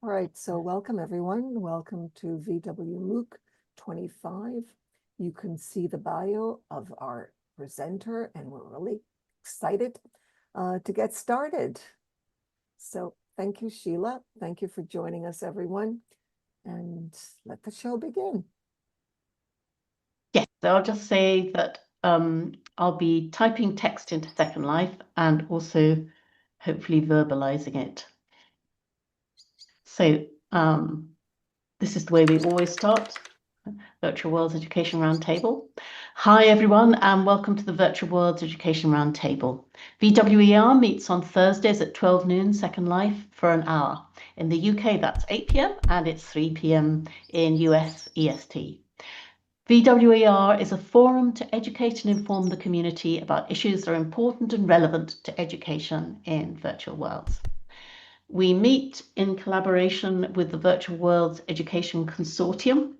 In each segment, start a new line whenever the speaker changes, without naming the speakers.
All right, so welcome everyone. Welcome to VWMOOC 25. You can see the bio of our presenter and we're really excited to get started. So thank you, Sheila. Thank you for joining us, everyone. And let the show begin.
Yes, so I'll just say that I'll be typing text into Second Life and also hopefully verbalizing it. So this is the way we always start, Virtual Worlds Education Roundtable. Hi everyone and welcome to the Virtual Worlds Education Roundtable. VWER meets on Thursdays at 12 noon Second Life for an hour. In the UK that's 8 p.m. and it's 3 p.m. in US EST. VWER is a forum to educate and inform the community about issues that are important and relevant to education in virtual worlds. We meet in collaboration with the Virtual Worlds Education Consortium.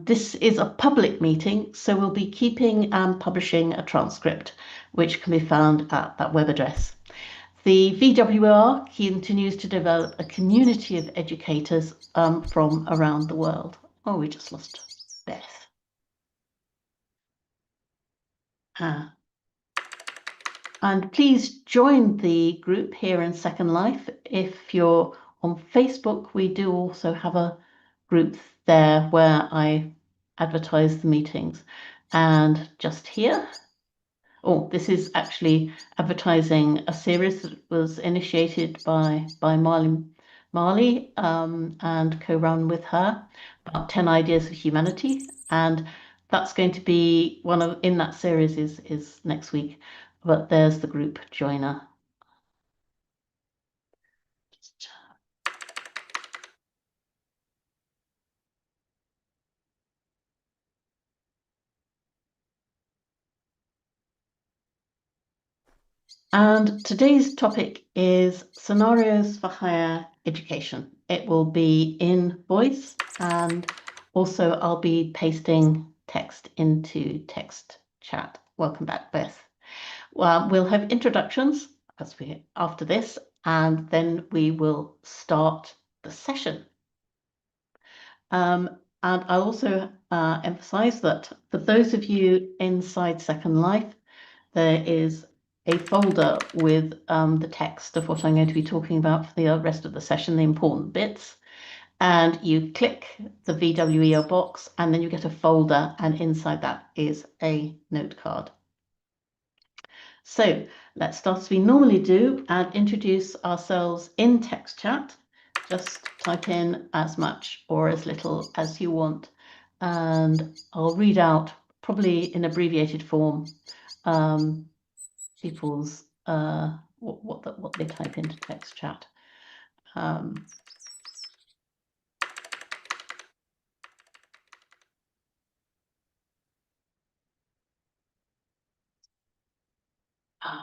This is a public meeting, so we'll be keeping and publishing a transcript, which can be found at that web address. The VWR continues to develop a community of educators from around the world. Oh, we just lost Beth. And please join the group here in Second Life. If you're on Facebook, we do also have a group there where I advertise the meetings. And just here, oh, this is actually advertising a series that was initiated by Marley and co-run with her, about 10 Ideas of Humanity. And that's going to be in that series is next week, but there's the group joiner. And today's topic is scenarios for higher education. It will be in voice and also I'll be pasting text into text chat. Welcome back, Beth. Well, we'll have introductions after this, and then we will start the session. And I'll also emphasize that for those of you inside Second Life, there is a folder with the text of what I'm going to be talking about for the rest of the session, the important bits. And you click the VWER box and then you get a folder, and inside that is a note card. So let's start as we normally do and introduce ourselves in text chat. Just type in as much or as little as you want. And I'll read out, probably in abbreviated form, people's what they type into text chat.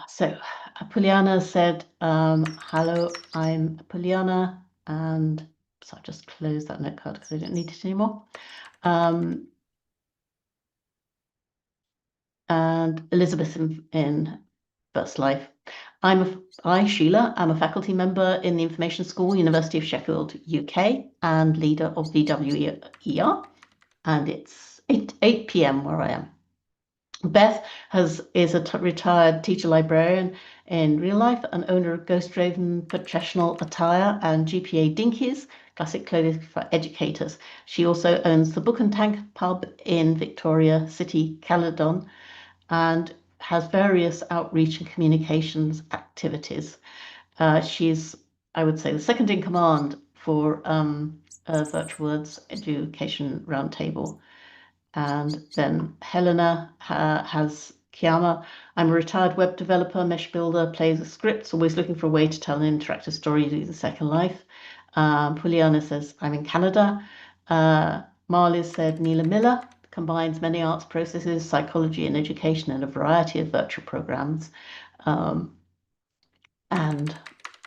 So Apuliana said, hello, I'm Apuliana, and so I'll just close that note card because I don't need it anymore. And Elizabeth in First Life. I, Sheila, am a faculty member in the Information School, University of Sheffield, UK, and leader of VWER, and it's 8 p.m. where I am. Beth is a retired teacher librarian in real life, and owner of Ghost Raven Professional Attire and GPA Dinkies, classic clothing for educators. She also owns the Book and Tank pub in Victoria City, Caledon, and has various outreach and communications activities. She's, I would say, the second in command for Virtual Worlds Education Roundtable. And then Helena has Kiama. I'm a retired web developer, mesh builder, plays with scripts, always looking for a way to tell an interactive story using Second Life. Puliana says, I'm in Canada. Marley said, Neela Miller combines many arts processes, psychology and education in a variety of virtual programs. And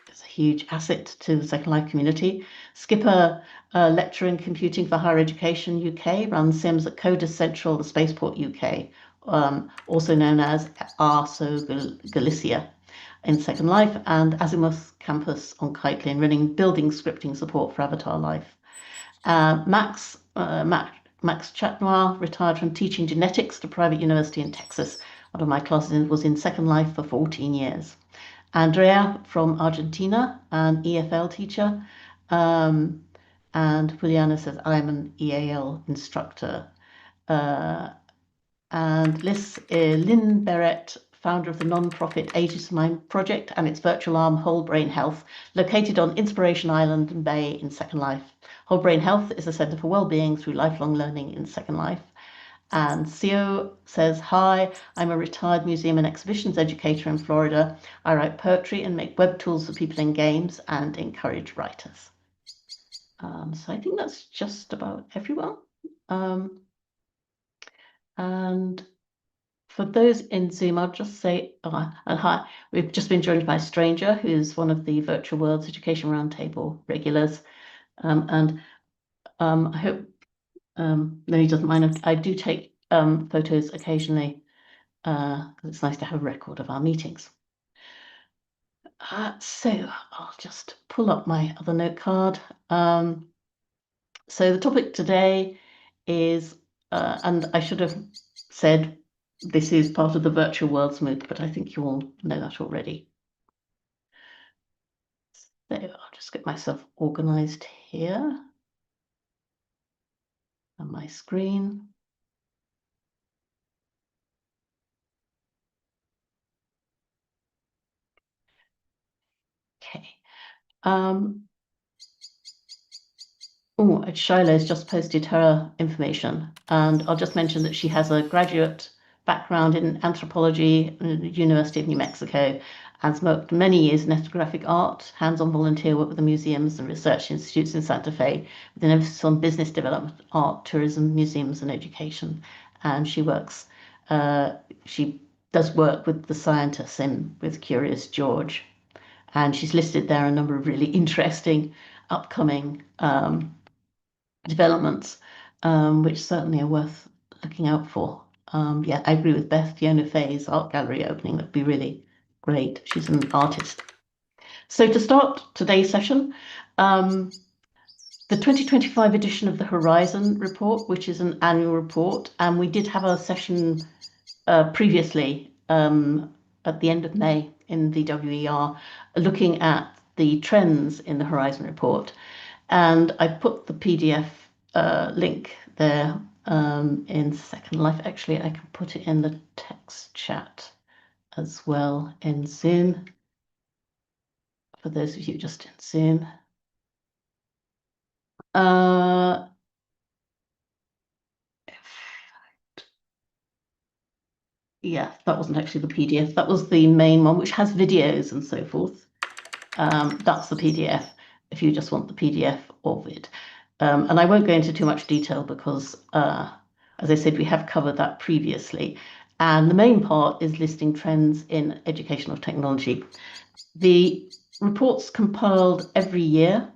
it's a huge asset to the Second Life community. Skipper, lecturer in computing for higher education UK, runs Sims at Coders Central, the Spaceport UK, also known as ARSO Galicia. in Second Life, and Azimuth campus on Kite Lane running building scripting support for Avatar Life. Max Chatnoir retired from teaching genetics at a private university in Texas. One of my classes was in Second Life for 14 years. Andrea from Argentina, an EFL teacher. And Juliana says, I'm an EAL instructor. And Lynn Barrett, founder of the non-profit Ages Mind Project and its virtual arm Whole Brain Health, located on Inspiration Island and Bay in Second Life. Whole Brain Health is a center for well-being through lifelong learning in Second Life. And Sio says, hi, I'm a retired museum and exhibitions educator in Florida. I write poetry and make web tools for people in games and encourage writers. So I think that's just about everyone. And for those in Zoom, I'll just say, hi, we've just been joined by a stranger who's one of the Virtual Worlds Education Roundtable regulars. I hope no, he doesn't mind. I do take photos occasionally because it's nice to have a record of our meetings. So I'll just pull up my other note card. So the topic today is, and I should have said this is part of the Virtual Worlds MOOC, but I think you all know that already. So I'll just get myself organized here on my screen. Okay. Oh, Sheila has just posted her information, and I'll just mention that she has a graduate background in anthropology at the University of New Mexico, has worked many years in ethnographic art, hands-on volunteer work with the museums and research institutes in Santa Fe, with an emphasis on business development, art, tourism, museums, and education. And she works, she does work with the scientists with Curious George, and she's listed there a number of really interesting upcoming developments, which certainly are worth looking out for. Yeah, I agree with Beth. Fiona Fay's art gallery opening, that'd be really great. She's an artist. So to start today's session, the 2025 edition of the Horizon report, which is an annual report, and we did have a session previously at the end of May in VWER, looking at the trends in the Horizon report. And I put the PDF link there in Second Life. Actually, I can put it in the text chat as well in Zoom, for those of you just in Zoom. Yeah, that wasn't actually the PDF. That was the main one, which has videos and so forth. That's the PDF, if you just want the PDF of it. And I won't go into too much detail because, as I said, we have covered that previously. And the main part is listing trends in educational technology. The report's compiled every year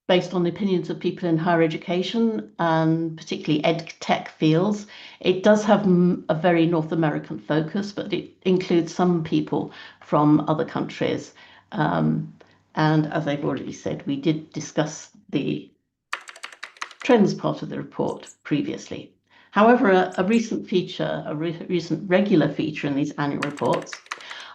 based on the opinions of people in higher education and particularly ed tech fields. It does have a very North American focus, but it includes some people from other countries. And as I've already said, we did discuss the trends part of the report previously. However, a recent feature, a recent regular feature in these annual reports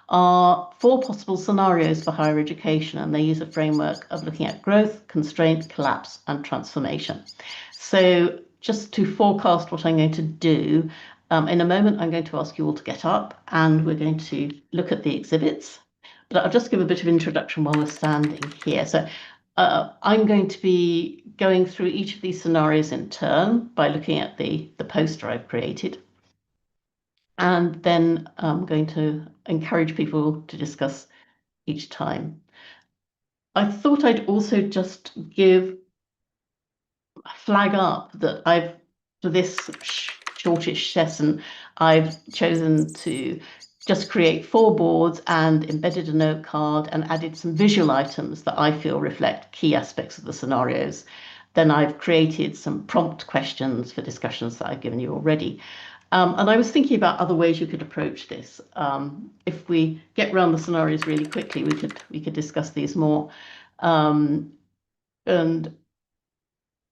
are 4 possible scenarios for higher education, and they use a framework of looking at growth, constraint, collapse, and transformation. So just to forecast what I'm going to do, in a moment, I'm going to ask you all to get up and we're going to look at the exhibits, but I'll just give a bit of introduction while we're standing here. So I'm going to be going through each of these scenarios in turn by looking at the poster I've created. And then I'm going to encourage people to discuss each time. I thought I'd also just flag up that for this shortish session, I've chosen to just create 4 boards and embedded a note card and added some visual items that I feel reflect key aspects of the scenarios. Then I've created some prompt questions for discussions that I've given you already. And I was thinking about other ways you could approach this. If we get around the scenarios really quickly, we could discuss these more. And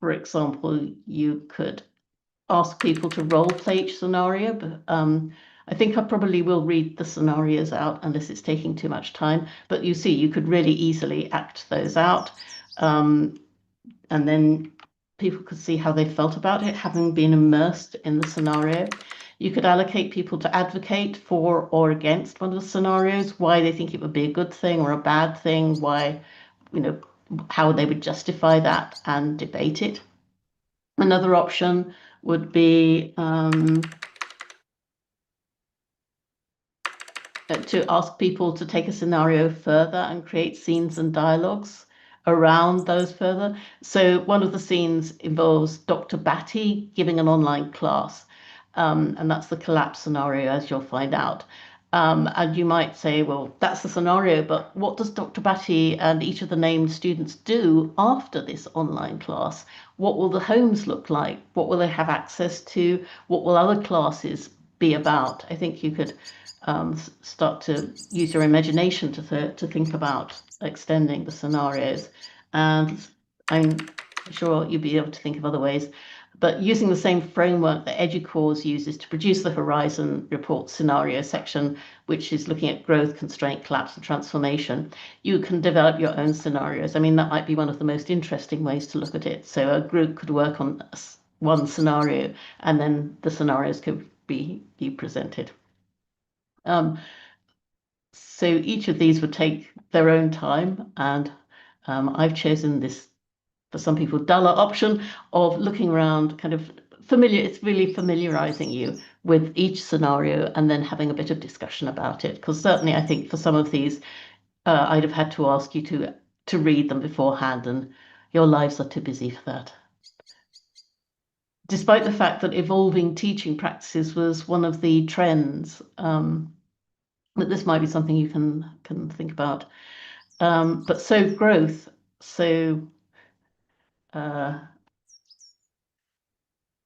for example, you could ask people to role play each scenario, but I think I probably will read the scenarios out unless it's taking too much time. But you see, you could really easily act those out. And then people could see how they felt about it, having been immersed in the scenario. You could allocate people to advocate for or against one of the scenarios, why they think it would be a good thing or a bad thing, why, how they would justify that and debate it. Another option would be to ask people to take a scenario further and create scenes and dialogues around those further. So one of the scenes involves Dr. Batty giving an online class, and that's the collapse scenario, as you'll find out. And you might say, well, that's the scenario, but what does Dr. Batty and each of the named students do after this online class? What will the homes look like? What will they have access to? What will other classes be about? I think you could start to use your imagination to think about extending the scenarios. And I'm sure you'll be able to think of other ways. But using the same framework that EduCause uses to produce the Horizon Report scenario section, which is looking at growth, constraint, collapse, and transformation, you can develop your own scenarios. I mean, that might be one of the most interesting ways to look at it. So a group could work on one scenario, and then the scenarios could be presented. So each of these would take their own time, and I've chosen this, for some people, duller option of looking around, kind of it's really familiarizing you with each scenario and then having a bit of discussion about it. Because certainly I think for some of these, I'd have had to ask you to read them beforehand, and your lives are too busy for that. Despite the fact that evolving teaching practices was one of the trends, that this might be something you can think about. But so growth,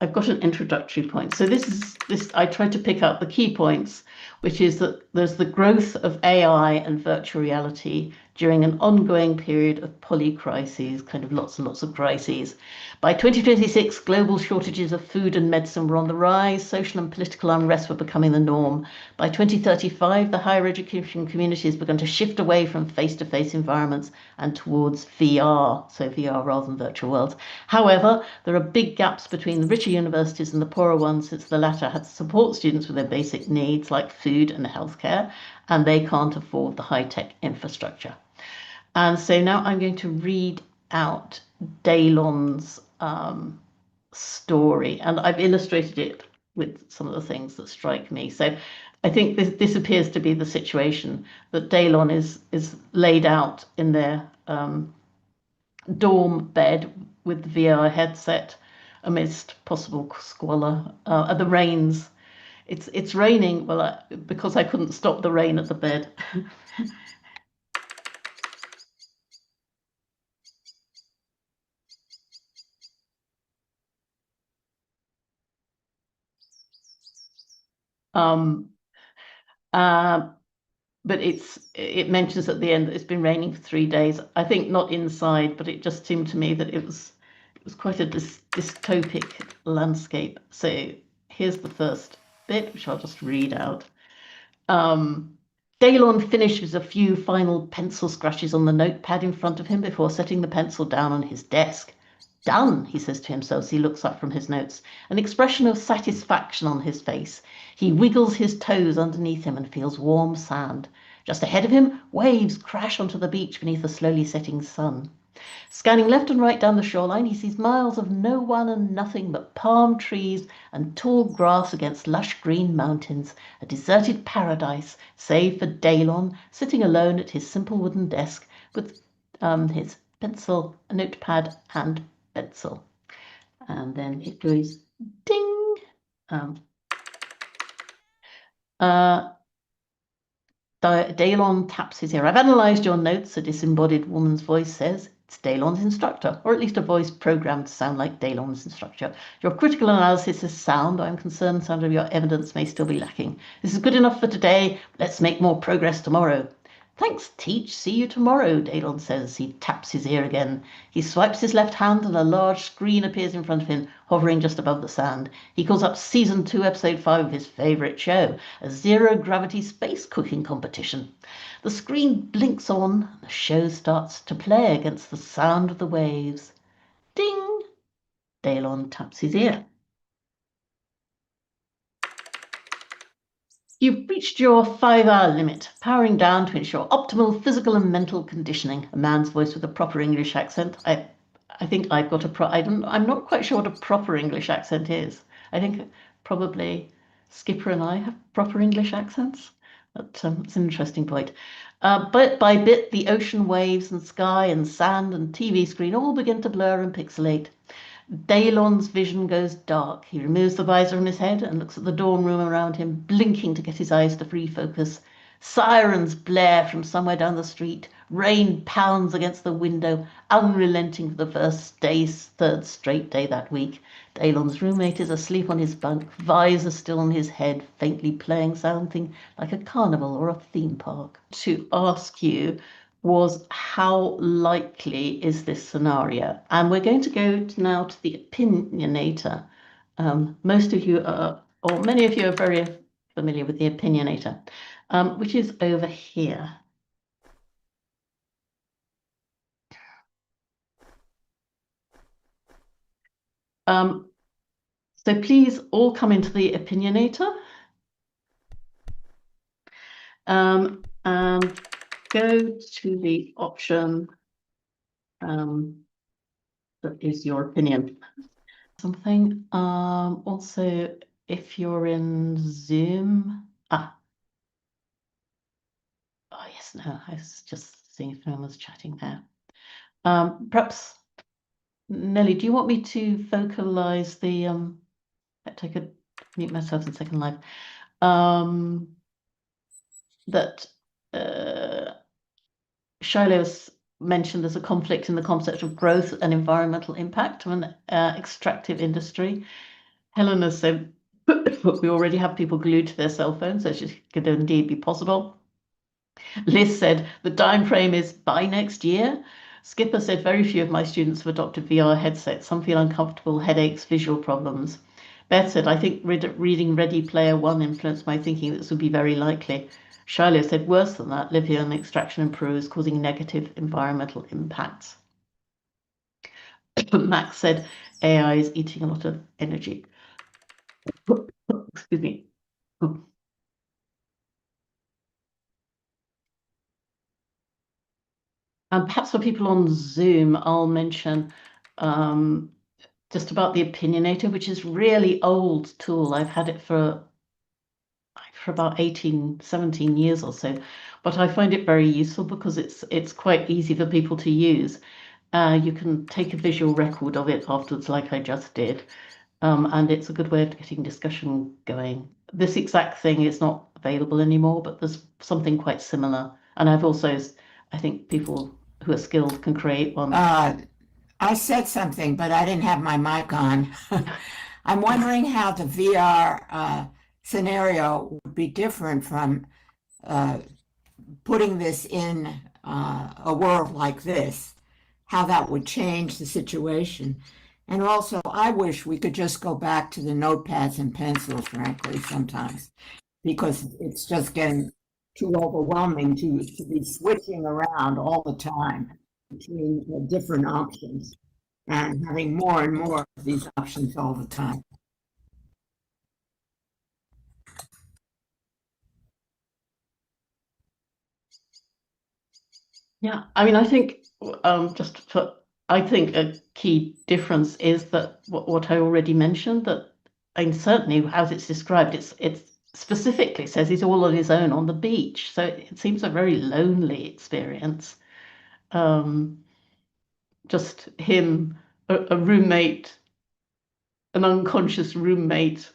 I've got an introductory point. So this I tried to pick up the key points, which is that there's the growth of AI and virtual reality during an ongoing period of polycrises, kind of lots and lots of crises. By 2026, global shortages of food and medicine were on the rise. Social and political unrest were becoming the norm. By 2035, the higher education community has begun to shift away from face-to-face environments and towards VR, so VR rather than virtual worlds. However, there are big gaps between the richer universities and the poorer ones, since the latter had to support students with their basic needs like food and healthcare, and they can't afford the high-tech infrastructure. And so now I'm going to read out Dalon's story, and I've illustrated it with some of the things that strike me. So I think this appears to be the situation that Dalon is laid out in their dorm bed with the VR headset amidst possible squalor. The rains. It's raining. Well, because I couldn't stop the rain at the bed. But it mentions at the end that it's been raining for 3 days. I think not inside, but it just seemed to me that it was quite a dystopic landscape. So here's the first bit, which I'll just read out. Dalon finishes a few final pencil scratches on the notepad in front of him before setting the pencil down on his desk. Done, he says to himself as he looks up from his notes, an expression of satisfaction on his face. He wiggles his toes underneath him and feels warm sand. Just ahead of him, waves crash onto the beach beneath the slowly setting sun. Scanning left and right down the shoreline, he sees miles of no one and nothing but palm trees and tall grass against lush green mountains, a deserted paradise, save for Dalon, sitting alone at his simple wooden desk with his pencil, a notepad, and pencil. And then it goes ding. Dalon taps his ear. I've analysed your notes, a disembodied woman's voice says. It's Dalon's instructor, or at least a voice programmed to sound like Dalon's instructor. Your critical analysis is sound. I'm concerned some of your evidence may still be lacking. This is good enough for today. Let's make more progress tomorrow. Thanks, Teach. See you tomorrow, Dalon says. He taps his ear again. He swipes his left hand and a large screen appears in front of him, hovering just above the sand. He calls up Season 2, Episode 5 of his favourite show, a zero-gravity space cooking competition. The screen blinks on, and the show starts to play against the sound of the waves. Ding! Dalon taps his ear. You've reached your 5-hour limit, powering down to ensure optimal physical and mental conditioning. A man's voice with a proper English accent. I think I've got I'm not quite sure what a proper English accent is. I think probably Skipper and I have proper English accents. But it's an interesting point. Bit by bit, the ocean waves and sky and sand and TV screen all begin to blur and pixelate. Dalon's vision goes dark. He removes the visor from his head and looks at the dorm room around him, blinking to get his eyes to free focus. Sirens blare from somewhere down the street. Rain pounds against the window, unrelenting for the third straight day that week. Dalon's roommate is asleep on his bunk, visor still on his head, faintly playing something like a carnival or a theme park. To ask you was how likely is this scenario? And we're going to go now to the opinionator. Most of you are, or many of you are very familiar with the opinionator, which is over here. So please all come into the opinionator and go to the option that is your opinion. Something. Also, if you're in Zoom. Oh yes, no, I was just seeing if no one was chatting there. Perhaps, Nelly, do you want me to vocalize the I could mute myself in Second Life. That Shiloh's mentioned there's a conflict in the concept of growth and environmental impact of an extractive industry. Helena said we already have people glued to their cell phones, so it could indeed be possible. Liz said the time frame is by next year. Skipper said very few of my students have adopted VR headsets. Some feel uncomfortable, headaches, visual problems. Beth said, I think reading Ready Player One influenced my thinking that this would be very likely. Shiloh said, worse than that, lithium extraction in Peru is causing negative environmental impacts. Max said, AI is eating a lot of energy. Excuse me. And perhaps for people on Zoom, I'll mention just about the Opinionator, which is really old tool. I've had it for about 17 years or so, but I find it very useful because it's quite easy for people to use. You can take a visual record of it afterwards, like I just did, and it's a good way of getting discussion going. This exact thing is not available anymore, but there's something quite similar. And I've also, I think people who are skilled can create one.
I said something, but I didn't have my mic on. I'm wondering how the VR scenario would be different from putting this in a world like this, how that would change the situation. And also, I wish we could just go back to the notepads and pencils, frankly, sometimes, because it's just getting too overwhelming to be switching around all the time between different options and having more and more of these options all the time.
Yeah, I mean, I think I think a key difference is that what I already mentioned, that and certainly as it's described, it's specifically says he's all on his own on the beach. So it seems a very lonely experience. Just him, a roommate, an unconscious roommate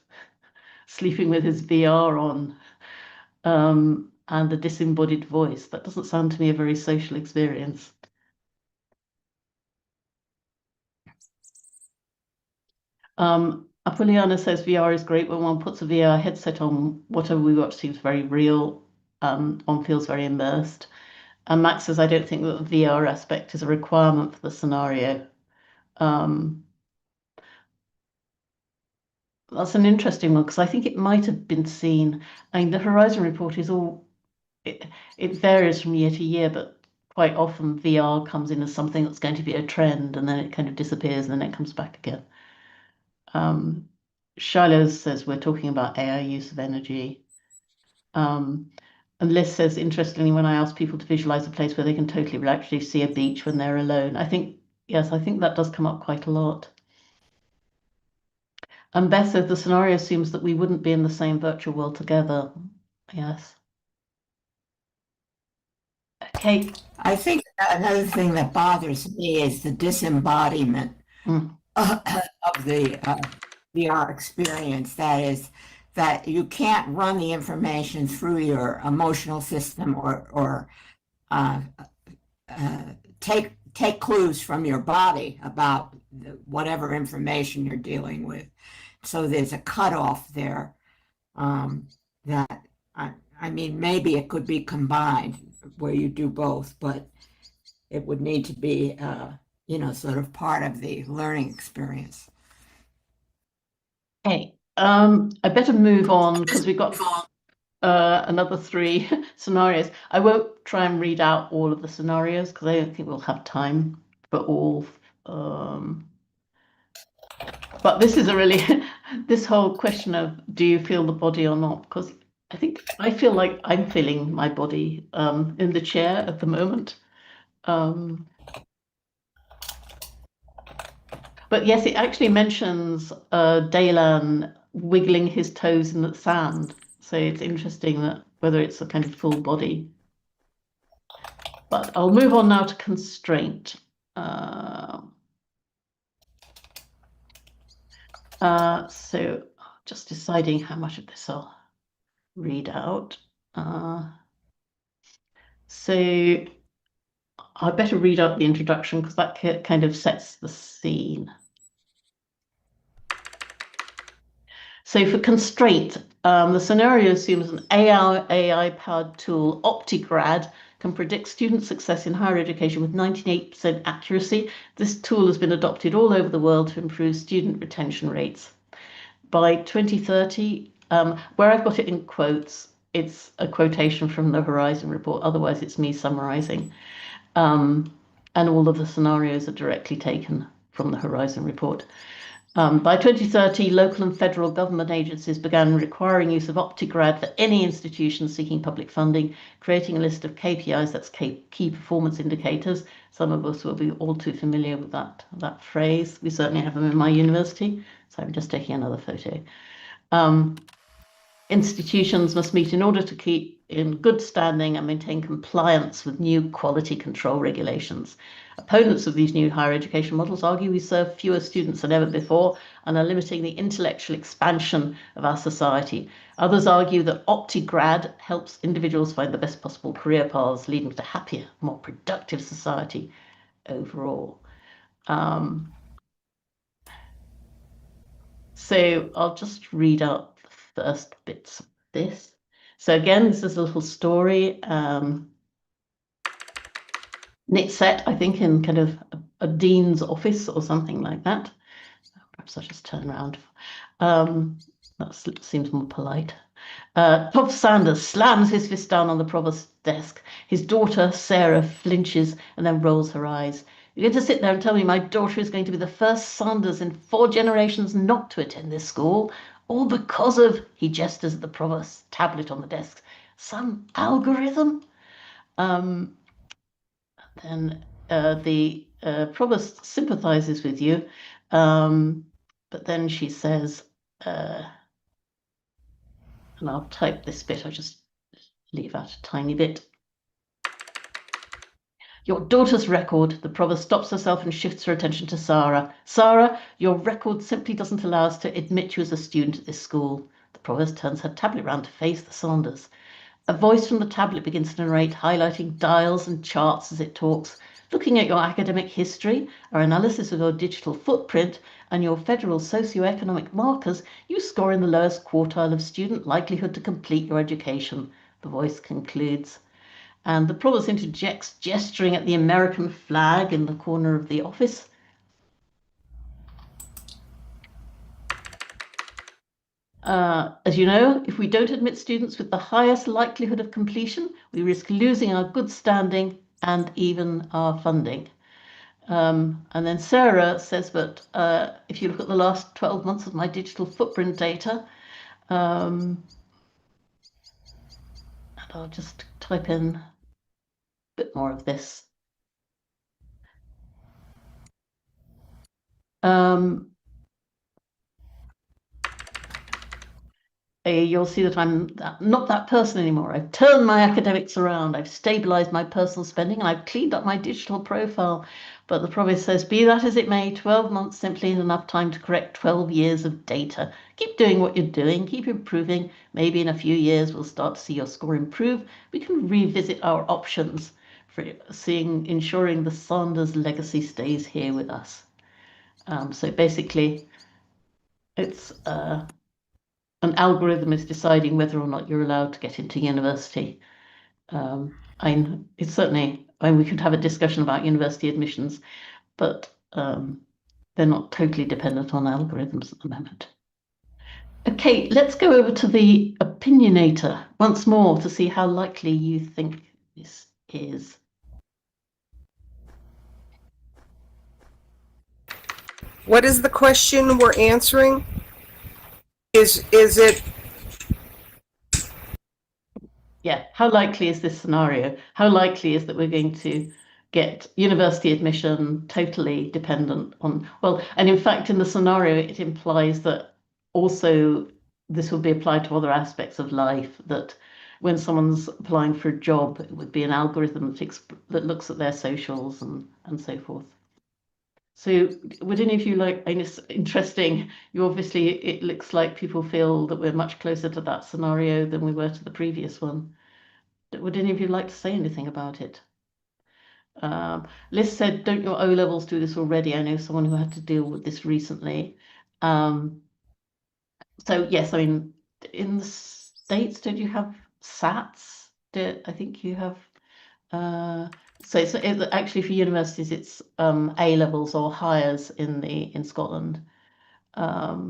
sleeping with his VR on, and a disembodied voice. That doesn't sound to me a very social experience. Apuliana says VR is great when one puts a VR headset on. Whatever we watch seems very real. One feels very immersed. And Max says, I don't think that the VR aspect is a requirement for the scenario. That's an interesting one because I think it might have been seen. I mean, the Horizon report is it varies from year to year, but quite often VR comes in as something that's going to be a trend and then it kind of disappears and then it comes back again. Shiloh says we're talking about AI use of energy. And Liz says, interestingly, when I ask people to visualize a place where they can totally actually see a beach when they're alone, I think that does come up quite a lot. And Beth says the scenario assumes that we wouldn't be in the same virtual world together. Yes. Okay.
I think another thing that bothers me is the disembodiment of the VR experience. That is, that you can't run the information through your emotional system or take clues from your body about whatever information you're dealing with. So there's a cutoff there that I mean, maybe it could be combined where you do both, but it would need to be, sort of part of the learning experience.
Okay, I better move on because we've got another 3 scenarios. I won't try and read out all of the scenarios because I don't think we'll have time for all. But this is a really, this whole question of do you feel the body or not? Because I feel like I'm feeling my body in the chair at the moment. But yes, it actually mentions Dalon wiggling his toes in the sand. So it's interesting that whether it's a kind of full body. But I'll move on now to constraint. So just deciding how much of this I'll read out. So I better read out the introduction because that kind of sets the scene. So for constraint, the scenario assumes an AI-powered tool, OPTIGRAD, can predict student success in higher education with 98% accuracy. This tool has been adopted all over the world to improve student retention rates. By 2030, where I've got it in quotes, it's a quotation from the Horizon report. Otherwise, it's me summarizing. And all of the scenarios are directly taken from the Horizon report. By 2030, local and federal government agencies began requiring use of OPTIGRAD for any institution seeking public funding, creating a list of KPIs, that's key performance indicators. Some of us will be all too familiar with that phrase. We certainly have them in my university. So I'm just taking another photo. Institutions must meet in order to keep in good standing and maintain compliance with new quality control regulations. Opponents of these new higher education models argue we serve fewer students than ever before and are limiting the intellectual expansion of our society. Others argue that OPTIGRAD helps individuals find the best possible career paths, leading to a happier, more productive society overall. So I'll just read out the first bits of this. So again, this is a little story. It's set, I think, in kind of a dean's office or something like that. Perhaps I'll just turn around. That seems more polite. Prof. Sanders slams his fist down on the provost's desk. His daughter, Sarah, flinches and then rolls her eyes. You're going to sit there and tell me my daughter is going to be the first Sanders in 4 generations not to attend this school, all because of, he gestures at the provost's tablet on the desk, some algorithm? Then the provost sympathizes with you, but then she says, and I'll type this bit, I'll just leave out a tiny bit. Your daughter's record, the provost stops herself and shifts her attention to Sarah. Sarah, your record simply doesn't allow us to admit you as a student at this school. The provost turns her tablet round to face the Sanders. A voice from the tablet begins to narrate, highlighting dials and charts as it talks. Looking at your academic history, our analysis of your digital footprint, and your federal socioeconomic markers, you score in the lowest quartile of student likelihood to complete your education, the voice concludes. And the provost interjects, gesturing at the American flag in the corner of the office. As you know, if we don't admit students with the highest likelihood of completion, we risk losing our good standing and even our funding. And then Sarah says that if you look at the last 12 months of my digital footprint data, and I'll just type in a bit more of this. You'll see that I'm not that person anymore. I've turned my academics around. I've stabilized my personal spending, and I've cleaned up my digital profile. But the provost says, be that as it may, 12 months simply isn't enough time to correct 12 years of data. Keep doing what you're doing. Keep improving. Maybe in a few years, we'll start to see your score improve. We can revisit our options for ensuring the Sanders legacy stays here with us. So basically, it's an algorithm is deciding whether or not you're allowed to get into university. It's certainly, we could have a discussion about university admissions, but they're not totally dependent on algorithms at the moment. Okay, let's go over to the opinionator once more to see how likely you think this is.
What is the question we're answering? Is it?
Yeah, how likely is this scenario? How likely is that we're going to get university admission totally dependent on, well, and in fact, in the scenario, it implies that also this will be applied to other aspects of life, that when someone's applying for a job, it would be an algorithm that looks at their socials and so forth. So would any of you like, and it's interesting, it looks like people feel that we're much closer to that scenario than we were to the previous one. Would any of you like to say anything about it? Liz said, don't your O-levels do this already? I know someone who had to deal with this recently. So yes, I mean, in the States, don't you have SATs? I think you have, actually for universities, it's A-levels or higher in Scotland. But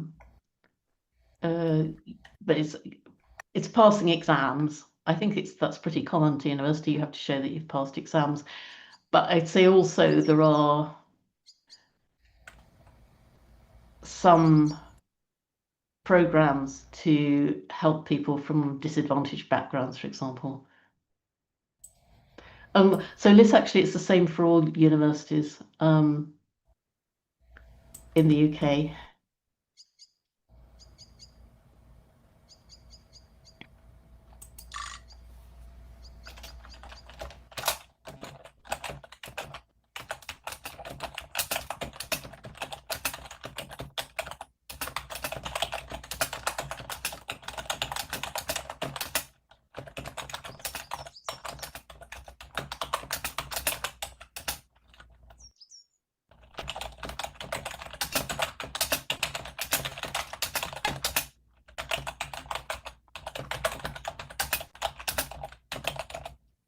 it's passing exams. I think that's pretty common to university. You have to show that you've passed exams. But I'd say also there are some programs to help people from disadvantaged backgrounds, for example. So Liz, actually, it's the same for all universities in the UK.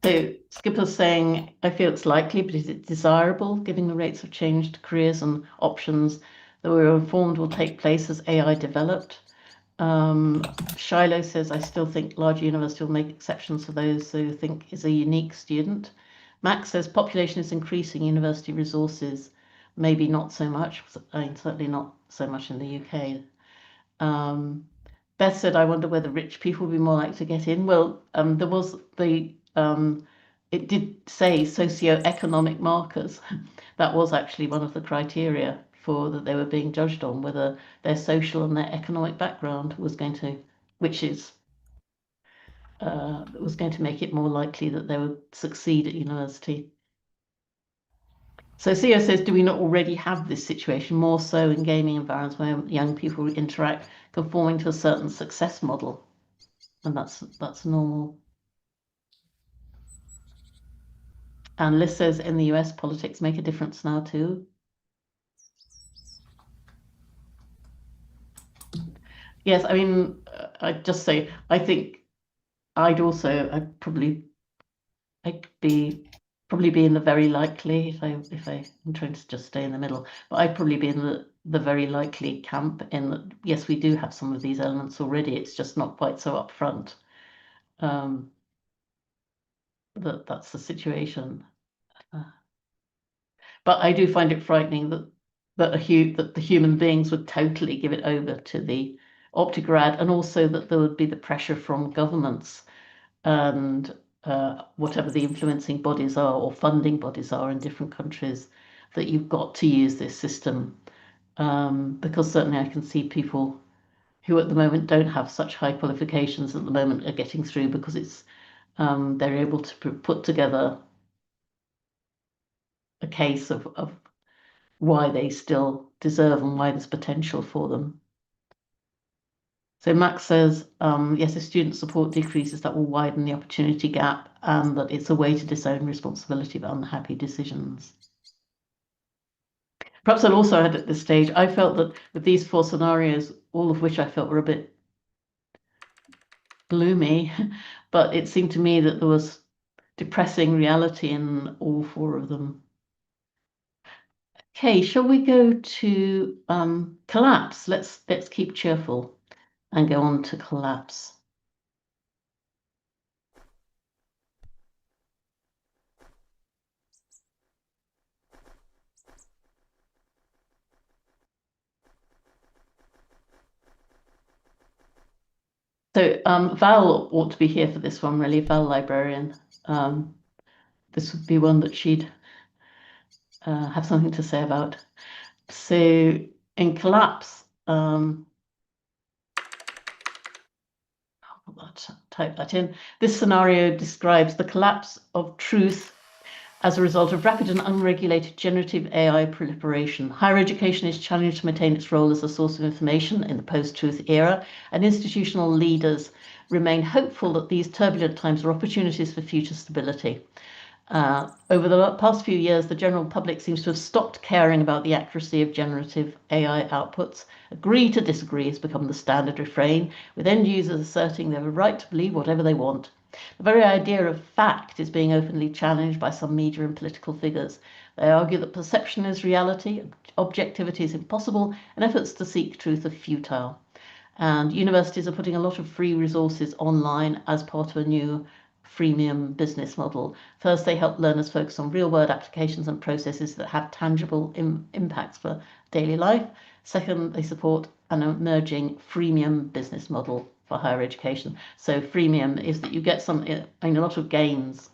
So Skipper's saying, I feel it's likely, but is it desirable, given the rates of change to careers and options that we're informed will take place as AI developed? Shiloh says, I still think larger university will make exceptions for those who think is a unique student. Max says, population is increasing, university resources, maybe not so much. I mean, certainly not so much in the UK. Beth said, I wonder whether rich people will be more likely to get in. Well, there was it did say socioeconomic markers. That was actually one of the criteria for that they were being judged on, whether their social and their economic background was going to, was going to make it more likely that they would succeed at university. So Theo says, do we not already have this situation, more so in gaming environments where young people interact, conforming to a certain success model? And that's normal. And Liz says in the US, politics make a difference now too. Yes, I mean, I'd just say, I think I'd probably be in the very likely, if I'm trying to just stay in the middle, but I'd probably be in the very likely camp in that, yes, we do have some of these elements already, it's just not quite so upfront. That's the situation. But I do find it frightening that the human beings would totally give it over to the OPTIGRAD, and also that there would be the pressure from governments and whatever the influencing bodies are or funding bodies are in different countries, that you've got to use this system. Because certainly I can see people who at the moment don't have such high qualifications at the moment are getting through because it's they're able to put together a case of why they still deserve and why there's potential for them. So Max says, yes, if student support decreases, that will widen the opportunity gap, and that it's a way to disown responsibility of unhappy decisions. Perhaps I'll also add at this stage, I felt that with these 4 scenarios, all of which I felt were a bit gloomy, but it seemed to me that there was depressing reality in all 4 of them. Okay, shall we go to collapse? Let's keep cheerful and go on to collapse. So Val ought to be here for this one, really, Val Librarian. This would be one that she'd have something to say about. So in collapse, I'll type that in. This scenario describes the collapse of truth as a result of rapid and unregulated generative AI proliferation. Higher education is challenged to maintain its role as a source of information in the post-truth era, and institutional leaders remain hopeful that these turbulent times are opportunities for future stability. Over the past few years, the general public seems to have stopped caring about the accuracy of generative AI outputs. Agree to disagree has become the standard refrain, with end users asserting they have a right to believe whatever they want. The very idea of fact is being openly challenged by some media and political figures. They argue that perception is reality, objectivity is impossible, and efforts to seek truth are futile. And universities are putting a lot of free resources online as part of a new freemium business model. First, they help learners focus on real-world applications and processes that have tangible impacts for daily life. Second, they support an emerging freemium business model for higher education. So freemium is that you get a lot of games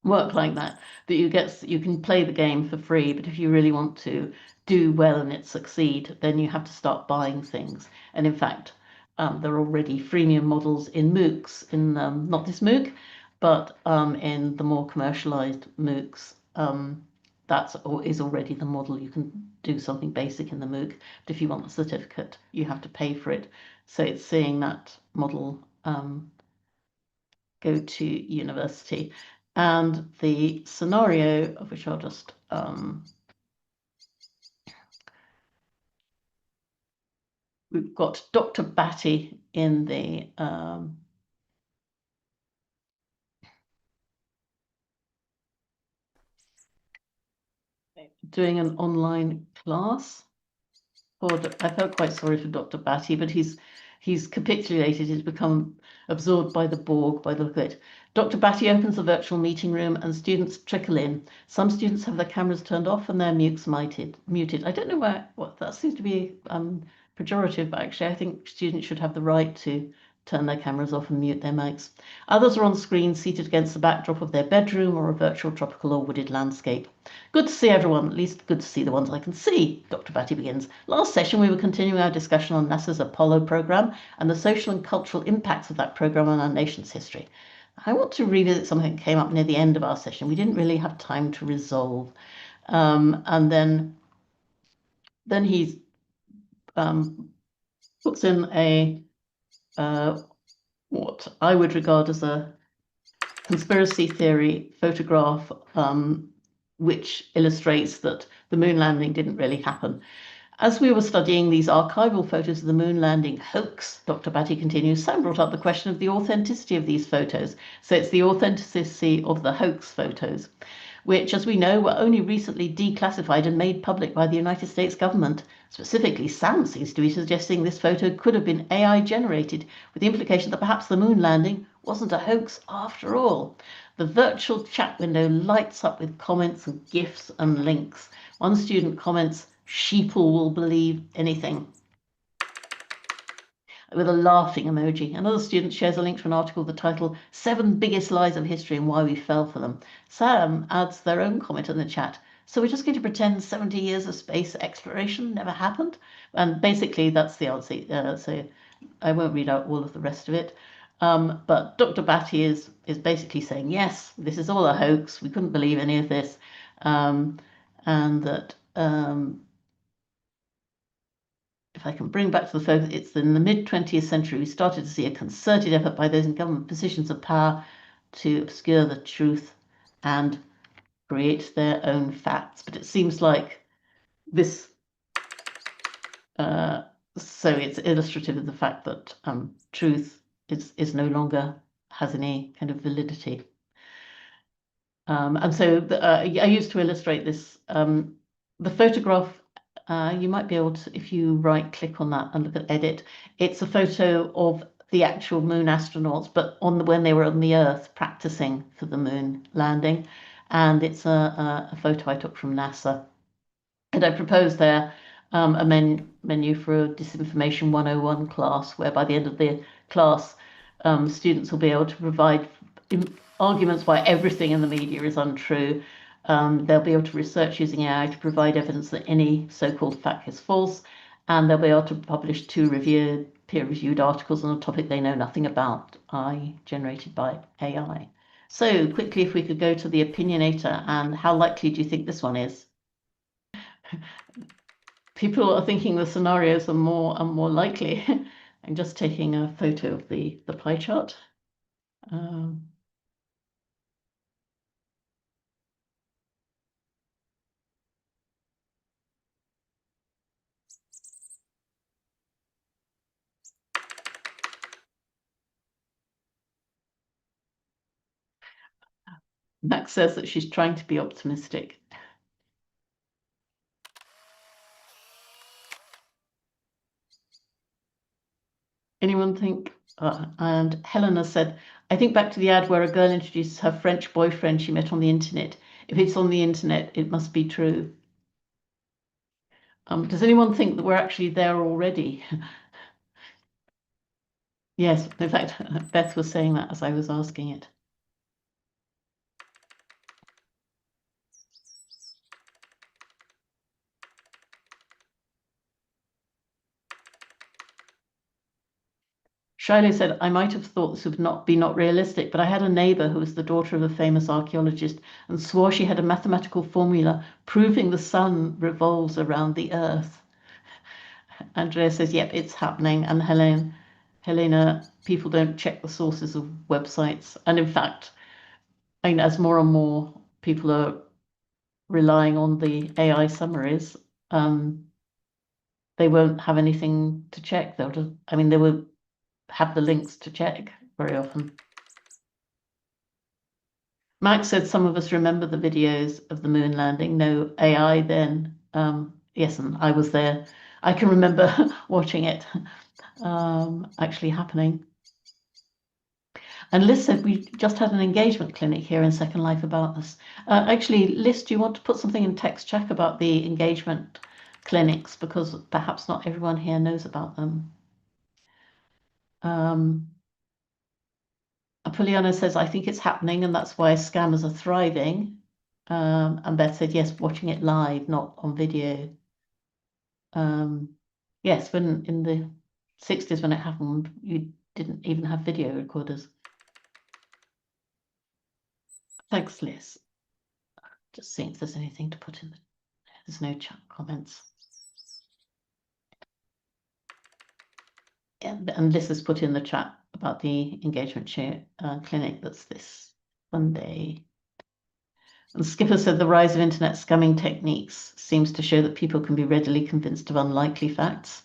work like that you can play the game for free, but if you really want to do well and it succeed, then you have to start buying things. And in fact, there are already freemium models in MOOCs, in not this MOOC, but in the more commercialized MOOCs. That is already the model. You can do something basic in the MOOC, but if you want the certificate, you have to pay for it. So it's seeing that model go to university. And the scenario, of which I'll just we've got Dr. Batty in the doing an online class. I felt quite sorry for Dr. Batty, but he's capitulated. He's become absorbed by the Borg by the look of it. Dr. Batty opens the virtual meeting room and students trickle in. Some students have their cameras turned off and their mutes muted. I don't know what that seems to be pejorative, but actually I think students should have the right to turn their cameras off and mute their mics. Others are on screen seated against the backdrop of their bedroom or a virtual tropical or wooded landscape. Good to see everyone, at least good to see the ones I can see, Dr. Batty begins. Last session, we were continuing our discussion on NASA's Apollo program and the social and cultural impacts of that program on our nation's history. I want to revisit something that came up near the end of our session. We didn't really have time to resolve. And then he puts in what I would regard as a conspiracy theory photograph, which illustrates that the moon landing didn't really happen. As we were studying these archival photos of the moon landing hoax, Dr. Batty continues, Sam brought up the question of the authenticity of these photos. So it's the authenticity of the hoax photos, which, as we know, were only recently declassified and made public by the United States government. Specifically, Sam seems to be suggesting this photo could have been AI generated, with the implication that perhaps the moon landing wasn't a hoax after all. The virtual chat window lights up with comments and GIFs and links. One student comments, "Sheeple will believe anything," with a laughing emoji. Another student shares a link to an article with the title, "7 Biggest Lies of History and Why We Fell for Them." Sam adds their own comment in the chat. "So we're just going to pretend 70 years of space exploration never happened?" And basically that's the answer. So I won't read out all of the rest of it. But Dr. Batty is basically saying, yes, this is all a hoax. We couldn't believe any of this. And that if I can bring back to the focus, it's in the mid-20th century we started to see a concerted effort by those in government positions of power to obscure the truth and create their own facts. But it seems like this, so it's illustrative of the fact that truth is no longer has any kind of validity. And so I used to illustrate this, the photograph. You might be able to, if you right click on that and look at edit, it's a photo of the actual moon astronauts, but when they were on the Earth practicing for the moon landing. And it's a photo I took from NASA. And I proposed there a menu for a Disinformation 101 class, where by the end of the class, students will be able to provide arguments why everything in the media is untrue. They'll be able to research using AI to provide evidence that any so-called fact is false, and they'll be able to publish 2 peer-reviewed articles on a topic they know nothing about, generated by AI. So quickly, if we could go to the opinionator, and how likely do you think this one is? People are thinking the scenarios are more and more likely. I'm just taking a photo of the pie chart. Max says that she's trying to be optimistic. Anyone think? And Helena said, I think back to the ad where a girl introduces her French boyfriend she met on the internet. If it's on the internet, it must be true. Does anyone think that we're actually there already? Yes, in fact, Beth was saying that as I was asking it. Sheila said, I might have thought this would not realistic, but I had a neighbor who was the daughter of a famous archaeologist and swore she had a mathematical formula proving the sun revolves around the earth. Andrea says, yep, it's happening. And Helena, people don't check the sources of websites. And in fact, I mean, as more and more people are relying on the AI summaries, they won't have anything to check. They'll just, I mean, they will have the links to check very often. Max said some of us remember the videos of the moon landing. No AI then. Yes, and I was there. I can remember watching it actually happening. And Liz said we just had an engagement clinic here in Second Life about this. Actually, Liz, do you want to put something in text check about the engagement clinics? Because perhaps not everyone here knows about them. Apuliana says, I think it's happening and that's why scammers are thriving. And Beth said, yes, watching it live, not on video. Yes, when in the 60s when it happened, you didn't even have video recorders. Thanks, Liz. Just seeing if there's anything to put in. There's no chat comments. And Liz has put in the chat about the engagement clinic. That's this Monday. And Skipper said the rise of internet scamming techniques seems to show that people can be readily convinced of unlikely facts.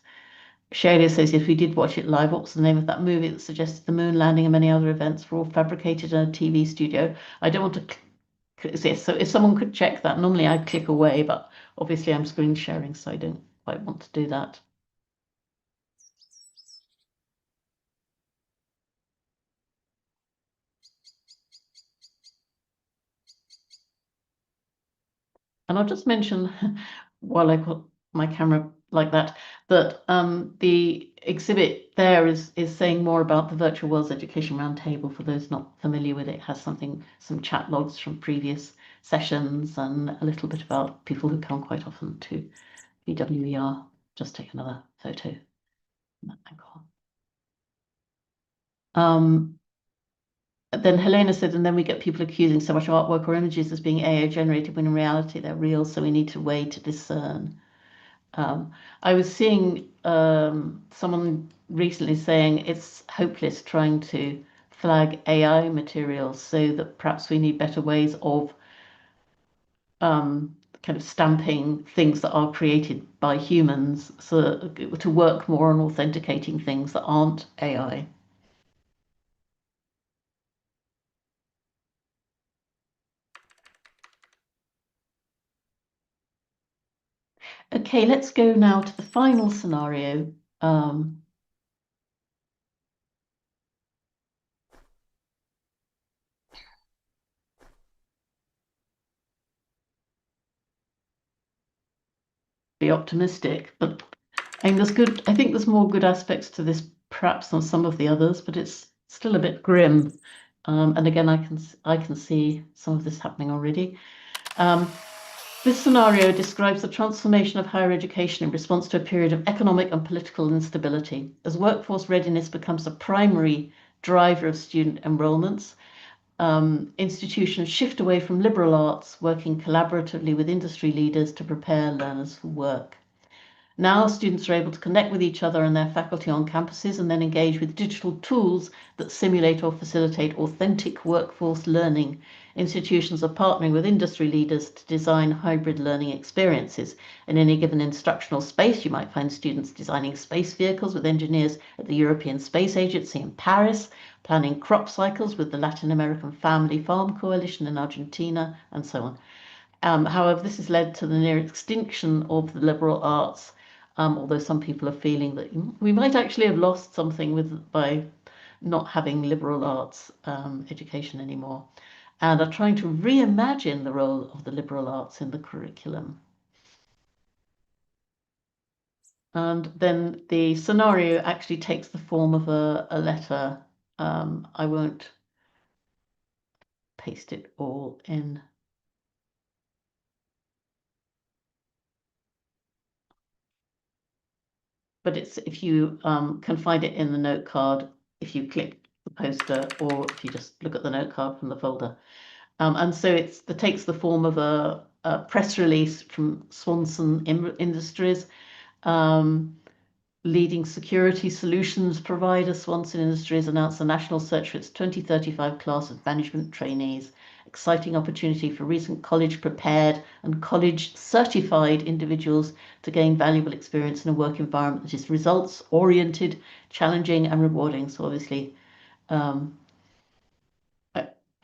Sheila says, if we did watch it live, what was the name of that movie that suggested the moon landing and many other events were all fabricated in a TV studio? I don't want to... Yes, so if someone could check that, normally I'd click away, but obviously I'm screen sharing, so I don't quite want to do that. And I'll just mention, while I've got my camera like that, that the exhibit there is saying more about the Virtual Worlds Education Roundtable. For those not familiar with it, it has some chat logs from previous sessions and a little bit about people who come quite often to VWER. Just take another photo. Then Helena said, and then we get people accusing so much artwork or images as being AI generated when in reality they're real, so we need to weigh to discern. I was seeing someone recently saying it's hopeless trying to flag AI materials, so that perhaps we need better ways of kind of stamping things that are created by humans, so to work more on authenticating things that aren't AI. Okay, let's go now to the final scenario. Be optimistic, but I mean, I think there's more good aspects to this perhaps than some of the others, but it's still a bit grim. And again, I can see some of this happening already. This scenario describes the transformation of higher education in response to a period of economic and political instability. As workforce readiness becomes the primary driver of student enrollments, institutions shift away from liberal arts, working collaboratively with industry leaders to prepare learners for work. Now students are able to connect with each other and their faculty on campuses and then engage with digital tools that simulate or facilitate authentic workforce learning. Institutions are partnering with industry leaders to design hybrid learning experiences. In any given instructional space, you might find students designing space vehicles with engineers at the European Space Agency in Paris, planning crop cycles with the Latin American Family Farm Coalition in Argentina, and so on. However, this has led to the near extinction of the liberal arts, although some people are feeling that we might actually have lost something by not having liberal arts education anymore, and are trying to reimagine the role of the liberal arts in the curriculum. And then the scenario actually takes the form of a letter. I won't paste it all in. But it's, if you can find it in the note card, if you click the poster, or if you just look at the note card from the folder. And so it takes the form of a press release from Swanson Industries, leading security solutions provider Swanson Industries announced a national search for its 2035 class of management trainees. Exciting opportunity for recent college prepared and college certified individuals to gain valuable experience in a work environment that is results oriented, challenging and rewarding. So obviously, I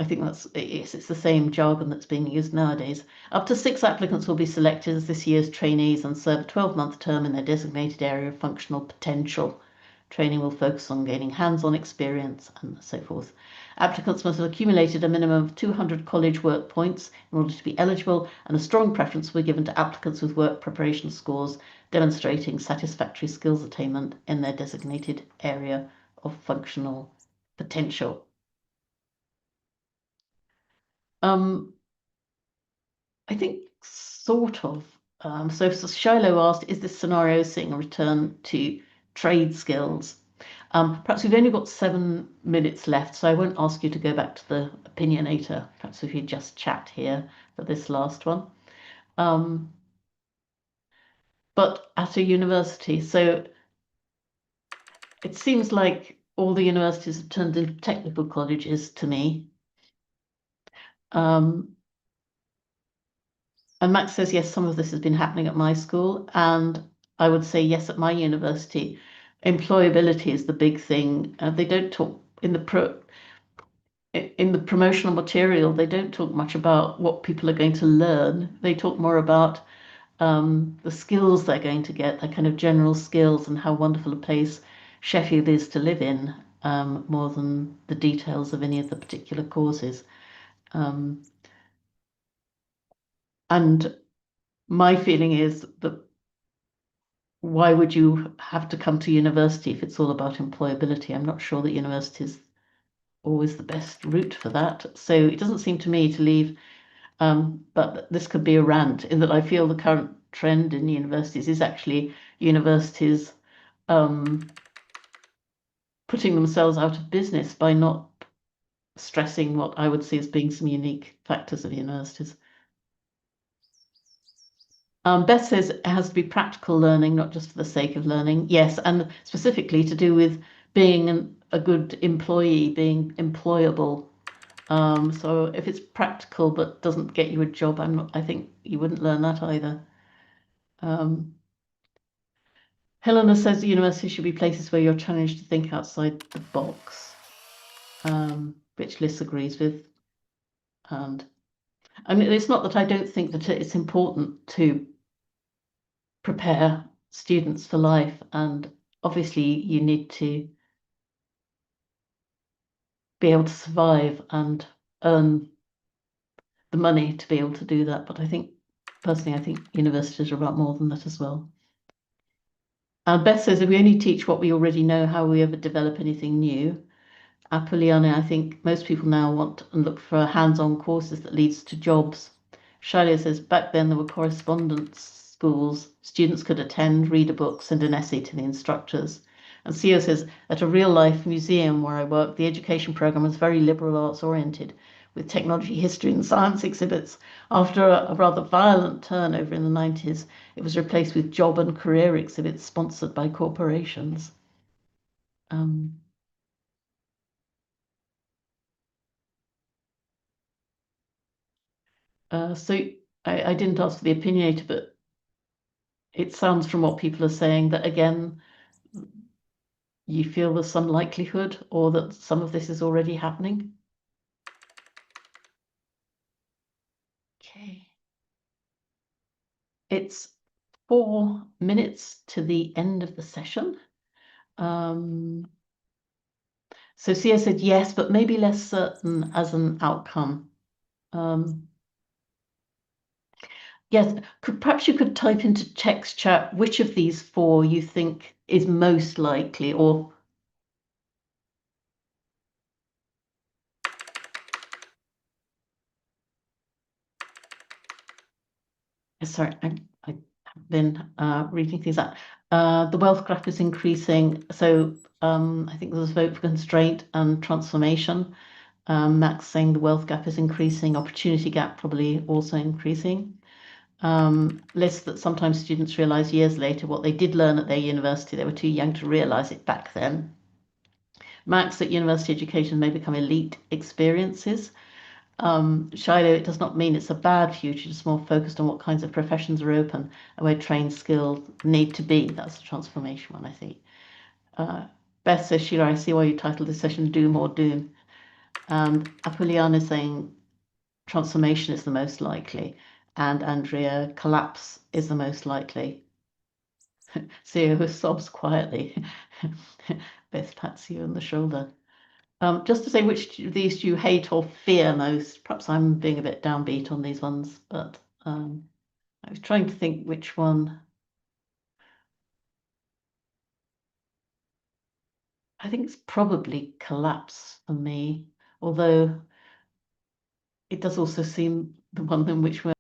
think it's the same jargon that's being used nowadays. Up to 6 applicants will be selected as this year's trainees and serve a 12-month term in their designated area of functional potential. Training will focus on gaining hands-on experience and so forth. Applicants must have accumulated a minimum of 200 college work points in order to be eligible, and a strong preference will be given to applicants with work preparation scores demonstrating satisfactory skills attainment in their designated area of functional potential. I think sort of. So Shiloh asked, is this scenario seeing a return to trade skills? Perhaps we've only got 7 minutes left, so I won't ask you to go back to the opinionator. Perhaps if you just chat here for this last one. But at a university, so it seems like all the universities have turned into technical colleges to me. And Max says, yes, some of this has been happening at my school. And I would say, yes, at my university, employability is the big thing. They don't talk in the promotional material, they don't talk much about what people are going to learn. They talk more about the skills they're going to get, their kind of general skills, and how wonderful a place Sheffield is to live in, more than the details of any of the particular courses. And my feeling is that why would you have to come to university if it's all about employability? I'm not sure that university is always the best route for that. So it doesn't seem to me to leave, but this could be a rant in that I feel the current trend in universities is actually universities putting themselves out of business by not stressing what I would see as being some unique factors of universities. Beth says it has to be practical learning, not just for the sake of learning. Yes, and specifically to do with being a good employee, being employable. So if it's practical but doesn't get you a job, I think you wouldn't learn that either. Helena says the university should be places where you're challenged to think outside the box, which Liz agrees with. And I mean, it's not that I don't think that it's important to prepare students for life, and obviously you need to be able to survive and earn the money to be able to do that. But I think, personally, I think universities are about more than that as well. And Beth says, if we only teach what we already know, how will we ever develop anything new? Apoliana, I think most people now want and look for hands-on courses that leads to jobs. Sheila says, back then there were correspondence schools. Students could attend, read a book, send an essay to the instructors. And Theo says, at a real-life museum where I work, the education program was very liberal arts oriented, with technology, history and science exhibits. After a rather violent turnover in the 90s, it was replaced with job and career exhibits sponsored by corporations. So I didn't ask for the opinionator, but it sounds from what people are saying that, again, you feel there's some likelihood or that some of this is already happening. Okay. It's 4 minutes to the end of the session. So Sia said yes, but maybe less certain as an outcome. Yes, perhaps you could type into text chat which of these 4 you think is most likely, or sorry, I have been reading things out. The wealth gap is increasing. So I think there's a vote for constraint and transformation. Max saying the wealth gap is increasing, opportunity gap probably also increasing. Lists that sometimes students realize years later what they did learn at their university, they were too young to realize it back then. Max, that university education may become elite experiences. Shiloh, it does not mean it's a bad future, it's more focused on what kinds of professions are open and where trained skills need to be. That's the transformation one, I think. Beth says, Sheila, I see why you titled this session Doom or Doom. And Apoliana is saying transformation is the most likely. And Andrea, collapse is the most likely. Theo sobs quietly. Beth pats you on the shoulder. Just to say, which of these do you hate or fear most? Perhaps I'm being a bit downbeat on these ones, but I was trying to think which one. I think it's probably collapse for me, although it does also seem the one in which we're.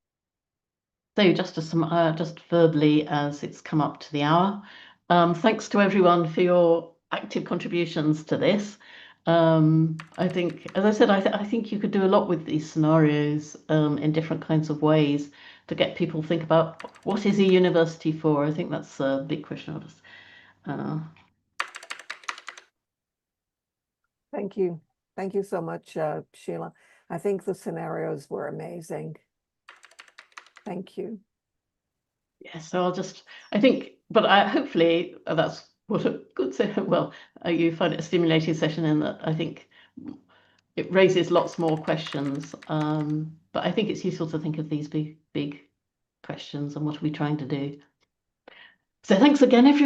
So just verbally, as it's come up to the hour. Thanks to everyone for your active contributions to this. I think, as I said, I think you could do a lot with these scenarios in different kinds of ways to get people to think about what is a university for. I think that's a big question of us.
Thank you. Thank you so much, Sheila. I think the scenarios were amazing. Thank you.
Yeah, so I think, but hopefully that's what a good well, you find it a stimulating session in that I think it raises lots more questions. But I think it's useful to think of these big questions and what are we trying to do. So thanks again, everyone.